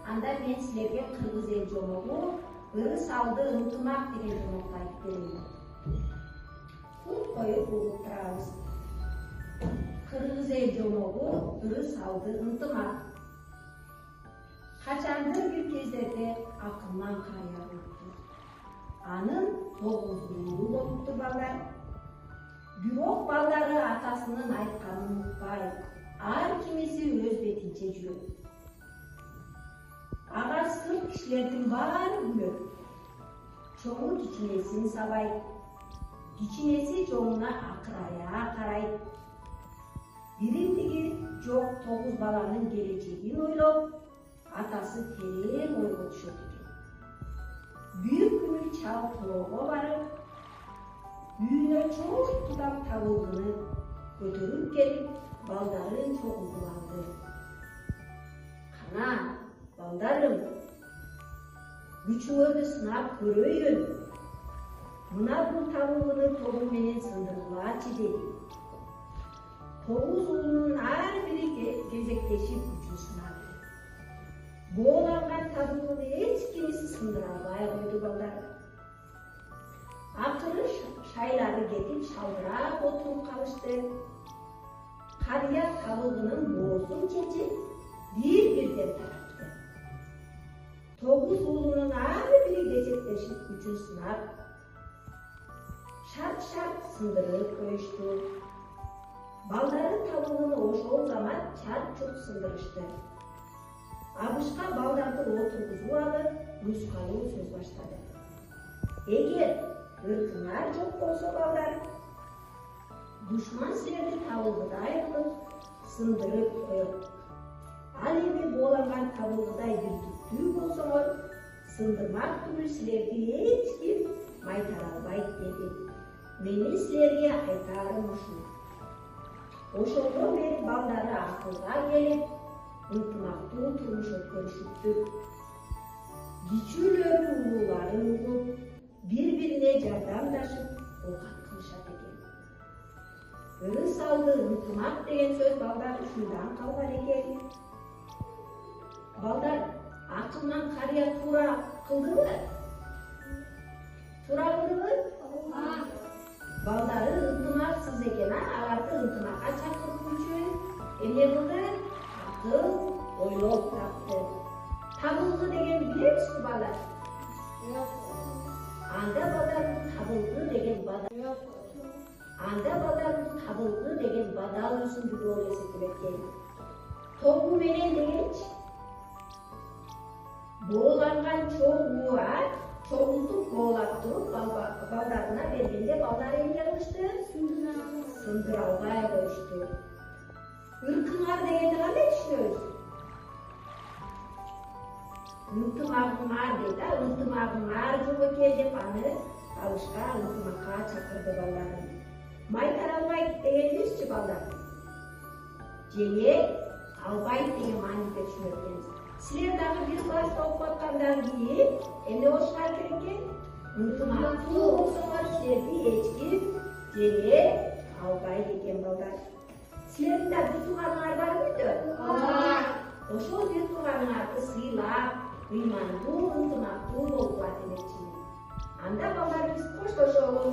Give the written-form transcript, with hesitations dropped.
анда мен силерге кыргыз эл жомогу ырыс алды ынтымак деген жомокту айтып берейин. Кут коюп угуп турабыз. Кыргыз эл жомогу ырыс алды ынтымак. Качандыр бир кездерде акылман карая болупту. Анын 9 уулу болупту балдар. Бирок балдары атасынын айтканын укпай, ар кимиси өз бетинче жүрөт. Ага сырт кишилердин баары күлөт. Чоңу кичинесин сабайт. Кичинеси чоңуна акырая карайт. Бириндиги жок 9 баланын келечегин ойлоп, атасы терең ойго түшөт экен. Бир күнү чал тоого барып, үйүнө чоң тудам табылгыны көтөрүп келип, балдарын чогултуп алды. Кана, балдарым, күчүңөрдү сынап көрөйүн. Мына бул табылгыны тобуң менен сындыргылачы деди. 9 уулунун ар бири кезектешип күчүн сынады. Бооланган табылгыны эч кимиси сындыра албай койду балдар. Акыры шайлары кетип шалдырап отуруп калышты. Карыя табылгынын боосун чечип, бир-бирден таратты. 9 уулунун ар бири кезектешип күчүн сынап, шарт сындырып коюшту. Балдары табылгыны ошол замат чарт-чурт сындырышты. Абышка балдарды отургузуп алып, нускалуу сөз баштады. Эгер ыркыңар жок болсо балдар, душман силерди табылгыдай кылып сындырып коет. Ал эми бооланган табылгыдай бирдиктүү болсоңор, сындырмак түгүл силерди эч ким майтара албайт деди. Менин силерге айтарым ушул. Ошондон бери балдары акылга келип, ынтымактуу турмуш өткөрүшүптүр. Кичүүлөрү улууларын угуп, бири-бирине жардамдашып, оокат кылышат экен. Ырыс алды ынтымак деген сөз балдар ушундан калган экен. Балдар, акылман карыя туура кылдыбы? Туура кылдыбы? Балдары ынтымаксыз экен, аларды ынтымакка чакыруу үчүн эмне кылды? Акыл ойлоп тапты. Табылгы деген билебизби балдар? Анда балдар табылгы деген бадал өсүмдүгү болуп эсептелет. Тогу менен дегенчи? Бооланган чоң ууга чогултуп боолап туруп балдарына бергенде балдары эмне кылышты? Сындыра албай коюшту. Ыркыңар дегенди кандай түшүнөбүз? Ынтымагыңар дейт, ынтымагыңар жок экен деп аны алышка, ынтымакка чакырды балдарын. Майтара албайт дегенибизчи балдар? Жеңе албайт деген мааниде түшүнөт экенбиз. Силер дагы бир класста окуп аткандан кийин эмне болушуңар керек экен? Ынтымактуу болсоңор силерди эч ким жеңе албайт экен балдар. Силердин да бир тууганыңар барбы? Бар. Ошол бир тууганыңарды сыйлап, ыймандуу, ынтымактуу болуп демекчимин. Анда балдар биз коштошолу.